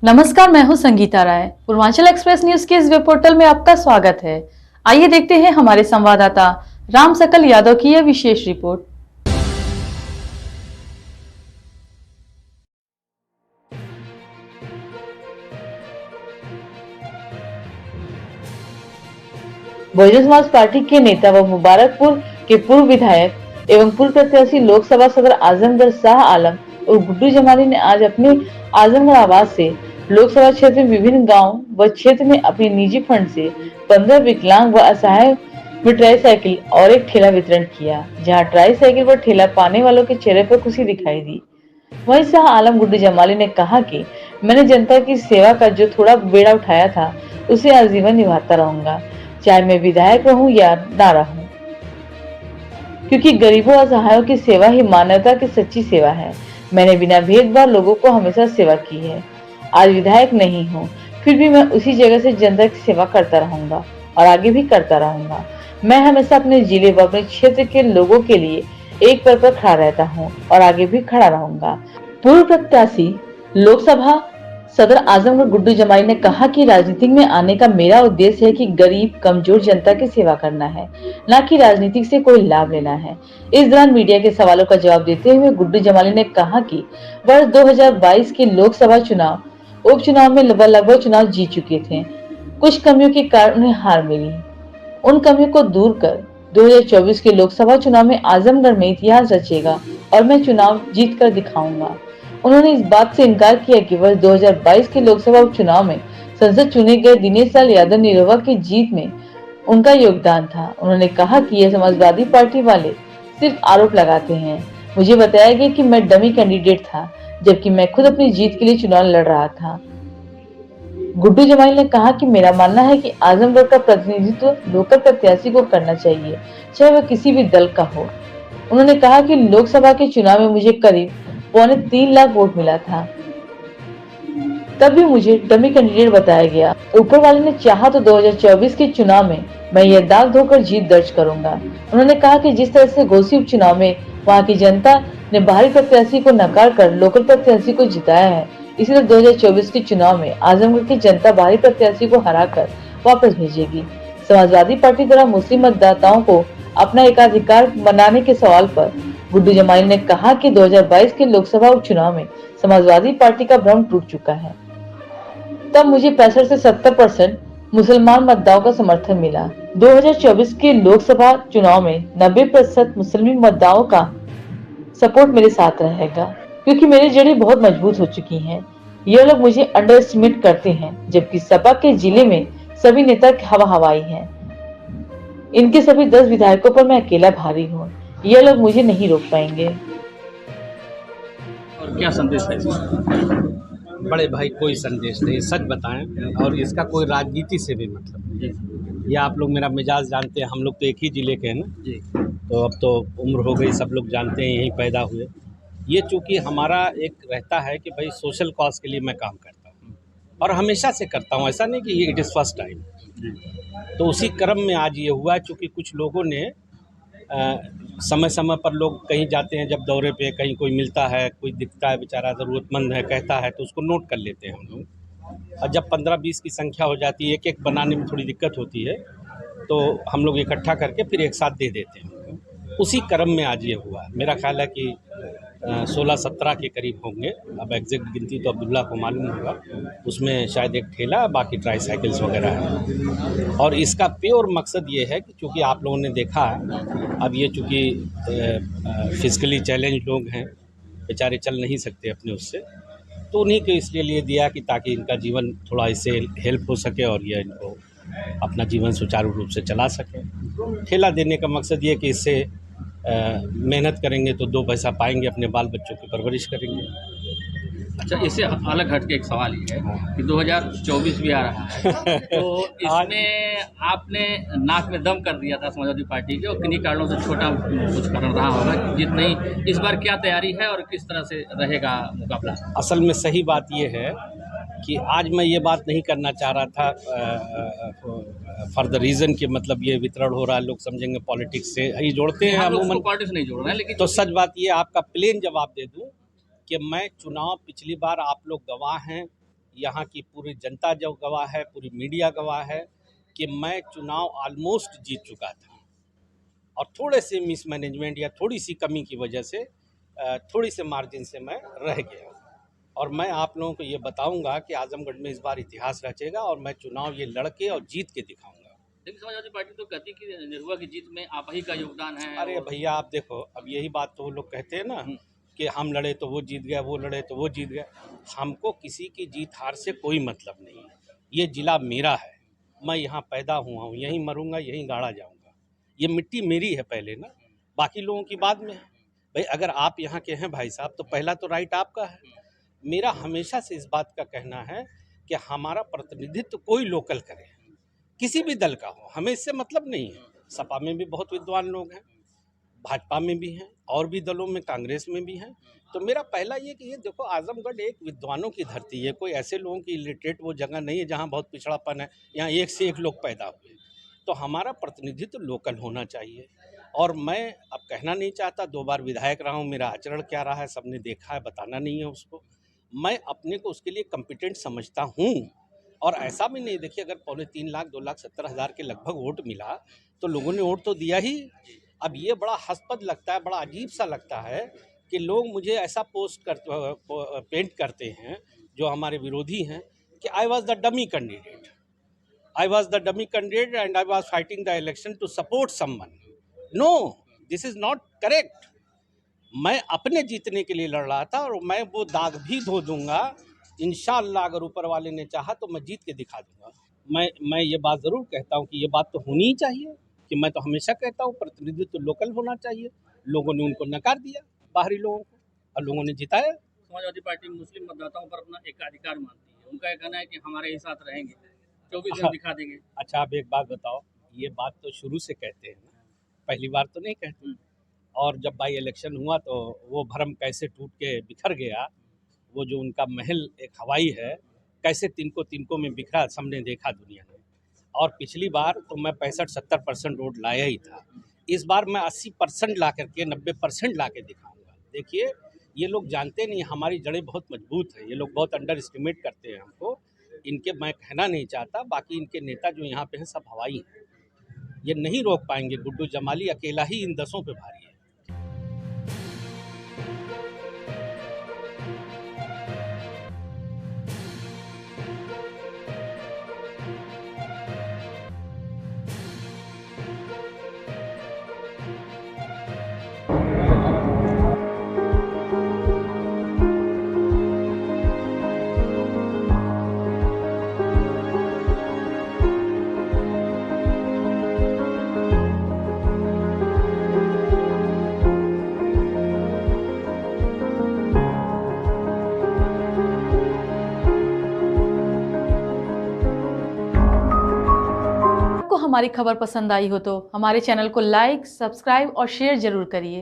नमस्कार, मैं हूं संगीता राय। पूर्वांचल एक्सप्रेस न्यूज के इस वेब पोर्टल में आपका स्वागत है। आइए देखते हैं हमारे संवाददाता राम सकल यादव की यह विशेष रिपोर्ट। बहुजन समाज पार्टी के नेता व मुबारकपुर के पूर्व विधायक एवं पूर्व प्रत्याशी लोकसभा सदर आजमगढ़ शाह आलम और गुड्डू जमाली ने आज अपने आजमगढ़ आवास से लोकसभा क्षेत्र में विभिन्न गांव व क्षेत्र में अपने निजी फंड से 15 विकलांग व असहाय में ट्राईसाइकिल और एक ठेला वितरण किया, जहां ट्राईसाइकिल व ठेला पाने वालों के चेहरे पर खुशी दिखाई दी। वहीं शाह आलम गुड्डू जमाली ने कहा कि मैंने जनता की सेवा का जो थोड़ा बेड़ा उठाया था उसे आजीवन निभाता रहूंगा, चाहे मैं विधायक रहूं या ना रहूं, क्योंकि गरीबों असहायों की सेवा ही मानवता की सच्ची सेवा है। मैंने बिना भेदभाव लोगों को हमेशा सेवा की है। आज विधायक नहीं हूँ, फिर भी मैं उसी जगह से जनता की सेवा करता रहूंगा और आगे भी करता रहूंगा। मैं हमेशा अपने जिले व अपने क्षेत्र के लोगों के लिए एक पैर पर खड़ा रहता हूँ और आगे भी खड़ा रहूंगा। पूर्व प्रत्याशी लोकसभा सदर आजमगढ़ गुड्डू जमाली ने कहा कि राजनीति में आने का मेरा उद्देश्य है कि गरीब कमजोर जनता की सेवा करना है, न कि राजनीति से कोई लाभ लेना है। इस दौरान मीडिया के सवालों का जवाब देते हुए गुड्डू जमाली ने कहा कि वर्ष 2022 के लोकसभा चुनाव उपचुनाव में लगभग चुनाव जीत चुके थे। कुछ कमियों के कारण उन्हें हार मिली। उन कमियों को दूर कर 2024 के लोकसभा चुनाव में आजमगढ़ में इतिहास रचेगा और मैं चुनाव जीत कर दिखाऊंगा। उन्होंने इस बात से इनकार किया कि वर्ष 2022 के लोकसभा उपचुनाव में संसद चुने गए दिनेश लाल यादव निरहुआ की जीत में उनका योगदान था। उन्होंने कहा कि यह समाजवादी पार्टी वाले सिर्फ आरोप लगाते हैं। मुझे बताया गया कि मैं डमी कैंडिडेट था, जबकि मैं खुद अपनी जीत के लिए चुनाव लड़ रहा था। गुड्डू जमाली ने कहा कि मेरा मानना है कि आजमगढ़ का प्रतिनिधित्व लोकल प्रत्याशी को करना चाहिए, चाहे वह किसी भी दल का हो। उन्होंने कहा कि लोकसभा के चुनाव में मुझे करीब 3.25 लाख वोट मिला था, तब भी मुझे डमी कैंडिडेट बताया गया। ऊपर वाले ने चाहा तो 2024 के चुनाव में मैं यह दाग धोकर जीत दर्ज करूंगा। उन्होंने कहा कि जिस तरह से घोसी उपचुनाव में वहां की जनता ने बाहरी प्रत्याशी को नकार कर लोकल प्रत्याशी को जिताया है, इसी तरह 2024 के चुनाव में आजमगढ़ की जनता बाहरी प्रत्याशी को हराकर वापस भेजेगी। समाजवादी पार्टी द्वारा मुस्लिम मतदाताओं को अपना एकाधिकार बनाने के सवाल पर गुड्डू जमाली ने कहा कि 2022 के लोकसभा उपचुनाव में समाजवादी पार्टी का भ्रम टूट चुका है। तब मुझे 65 से 70% मुसलमान मतदाताओं का समर्थन मिला। 2024 के लोकसभा चुनाव में 90% मुस्लिम मतदाताओं का सपोर्ट मेरे साथ रहेगा, क्योंकि मेरी जड़ें बहुत मजबूत हो चुकी हैं। ये लोग मुझे अंडर एस्टिमेट करते हैं, जबकि सपा के जिले में सभी नेता हवा हवाई हैं। इनके सभी 10 विधायकों पर मैं अकेला भारी हूँ। ये लोग मुझे नहीं रोक पाएंगे। और क्या संदेश है इसमें? बड़े भाई कोई संदेश नहीं, सच बताएं, और इसका कोई राजनीति से भी मतलब नहीं। ये आप लोग मेरा मिजाज जानते हैं, हम लोग तो एक ही ज़िले के हैं ना जी। तो अब तो उम्र हो गई, सब लोग जानते हैं, यहीं पैदा हुए। ये चूँकि हमारा एक रहता है कि भाई सोशल कॉज के लिए मैं काम करता हूँ और हमेशा से करता हूँ, ऐसा नहीं कि ये इट इज़ फर्स्ट टाइम। तो उसी क्रम में आज ये हुआ, चूँकि कुछ लोगों ने समय समय पर लोग कहीं जाते हैं, जब दौरे पे कहीं कोई मिलता है, कोई दिखता है बेचारा ज़रूरतमंद है, कहता है, तो उसको नोट कर लेते हैं हम लोग। और जब 15-20 की संख्या हो जाती है, एक-एक बनाने में थोड़ी दिक्कत होती है, तो हम लोग इकट्ठा करके फिर एक साथ दे देते हैं। उसी क्रम में आज ये हुआ। मेरा ख्याल है कि 16-17 के करीब होंगे, अब एग्जैक्ट गिनती तो अब्दुल्ला को मालूम होगा। उसमें शायद एक ठेला, बाकी ट्राईसाइकिल्स वगैरह है। और इसका प्योर मकसद ये है कि चूँकि आप लोगों ने देखा है, अब ये चूँकि फिजिकली चैलेंज लोग हैं, बेचारे चल नहीं सकते अपने उससे, तो उन्हीं को इसलिए लिए दिया कि ताकि इनका जीवन थोड़ा इससे हेल्प हो सके और ये इनको अपना जीवन सुचारू रूप से चला सकें। ठेला देने का मकसद ये कि इससे मेहनत करेंगे तो 2 पैसा पाएंगे, अपने बाल बच्चों की परवरिश करेंगे। अच्छा, इससे अलग हट के एक सवाल ये है कि 2024 भी आ रहा है तो इसमें आपने नाक में दम कर दिया था समाजवादी पार्टी के, और किन्हीं कारणों से छोटा कुछ कारण रहा होगा कि जीत नहीं। इस बार क्या तैयारी है और किस तरह से रहेगा मुकाबला? असल में सही बात ये है कि आज मैं ये बात नहीं करना चाह रहा था फॉर द रीज़न कि मतलब ये वितरण हो रहा है, लोग समझेंगे पॉलिटिक्स से ही जोड़ते हैं, अमूमन पॉलिटिक्स नहीं जोड़ रहे हैं, लेकिन तो सच बात ये आपका प्लेन जवाब दे दूं कि मैं चुनाव पिछली बार आप लोग गवाह हैं, यहाँ की पूरी जनता जो गवाह है, पूरी मीडिया गवाह है कि मैं चुनाव ऑलमोस्ट जीत चुका था और थोड़े से मिसमैनेजमेंट या थोड़ी सी कमी की वजह से थोड़ी से मार्जिन से मैं रह गया। और मैं आप लोगों को ये बताऊंगा कि आजमगढ़ में इस बार इतिहास रचेगा और मैं चुनाव ये लड़के और जीत के दिखाऊंगा। लेकिन समाजवादी पार्टी तो कहती कि निरहुआ की जीत में आप ही का योगदान है। अरे भैया आप देखो, अब यही बात तो वो लोग कहते हैं ना कि हम लड़े तो वो जीत गया, वो लड़े तो वो जीत गया। हमको किसी की जीत हार से कोई मतलब नहीं है। ये जिला मेरा है, मैं यहाँ पैदा हुआ हूँ, यहीं मरूंगा, यहीं गाड़ा जाऊंगा। ये मिट्टी मेरी है पहले ना, बाकी लोगों की बाद में है। भाई अगर आप यहाँ के हैं भाई साहब तो पहला तो राइट आपका है। मेरा हमेशा से इस बात का कहना है कि हमारा प्रतिनिधित्व कोई लोकल करे, किसी भी दल का हो, हमें इससे मतलब नहीं है। सपा में भी बहुत विद्वान लोग हैं, भाजपा में भी हैं, और भी दलों में, कांग्रेस में भी हैं। तो मेरा पहला ये कि ये देखो आजमगढ़ एक विद्वानों की धरती है, कोई ऐसे लोगों की इलिटरेट वो जगह नहीं है जहाँ बहुत पिछड़ापन है। यहाँ एक से एक लोग पैदा हुए, तो हमारा प्रतिनिधित्व लोकल होना चाहिए। और मैं अब कहना नहीं चाहता, 2 बार विधायक रहा हूँ, मेरा आचरण क्या रहा है सबने देखा है, बताना नहीं है उसको। मैं अपने को उसके लिए कॉम्पिटेंट समझता हूँ। और ऐसा भी नहीं, देखिए अगर 3.25 लाख 2,70,000 के लगभग वोट मिला तो लोगों ने वोट तो दिया ही। अब ये बड़ा हास्यास्पद लगता है, बड़ा अजीब सा लगता है कि लोग मुझे ऐसा पेंट करते हैं जो हमारे विरोधी हैं कि I was the dummy candidate, and I was fighting the election to support someone. No, this is not correct. मैं अपने जीतने के लिए लड़ रहा था और मैं वो दाग भी धो दूंगा इंशाअल्लाह। अगर ऊपर वाले ने चाहा तो मैं जीत के दिखा दूंगा। मैं ये बात ज़रूर कहता हूँ कि ये बात तो होनी ही चाहिए कि मैं तो हमेशा कहता हूँ प्रतिनिधित्व तो लोकल होना चाहिए। लोगों ने उनको नकार दिया, बाहरी लोगों को, और लोगों ने जिताया। समाजवादी पार्टी मुस्लिम मतदाताओं पर अपना एकाधिकार मानती है। उनका ये कहना है कि हमारे ही साथ रहेंगे, 24 दिन दिखा देंगे। अच्छा आप एक बात बताओ, ये बात तो शुरू से कहते हैं ना, पहली बार तो नहीं कहते। और जब बाई इलेक्शन हुआ तो वो भरम कैसे टूट के बिखर गया। वो जो उनका महल एक हवाई है, कैसे तिनको में बिखरा, सबने देखा दुनिया ने। और पिछली बार तो मैं 65-70% वोट लाया ही था। इस बार मैं 80% ला करके 90% ला के दिखाऊंगा। देखिए ये लोग जानते नहीं, हमारी जड़ें बहुत मजबूत हैं। ये लोग बहुत अंडर एस्टिमेट करते हैं हमको। इनके मैं कहना नहीं चाहता, बाकी इनके नेता जो यहाँ पे हैं सब हवाई हैं। ये नहीं रोक पाएंगे। गुड्डू जमाली अकेला ही इन 10 पे भारी है। हमारी खबर पसंद आई हो तो हमारे चैनल को लाइक, सब्सक्राइब और शेयर जरूर करिए।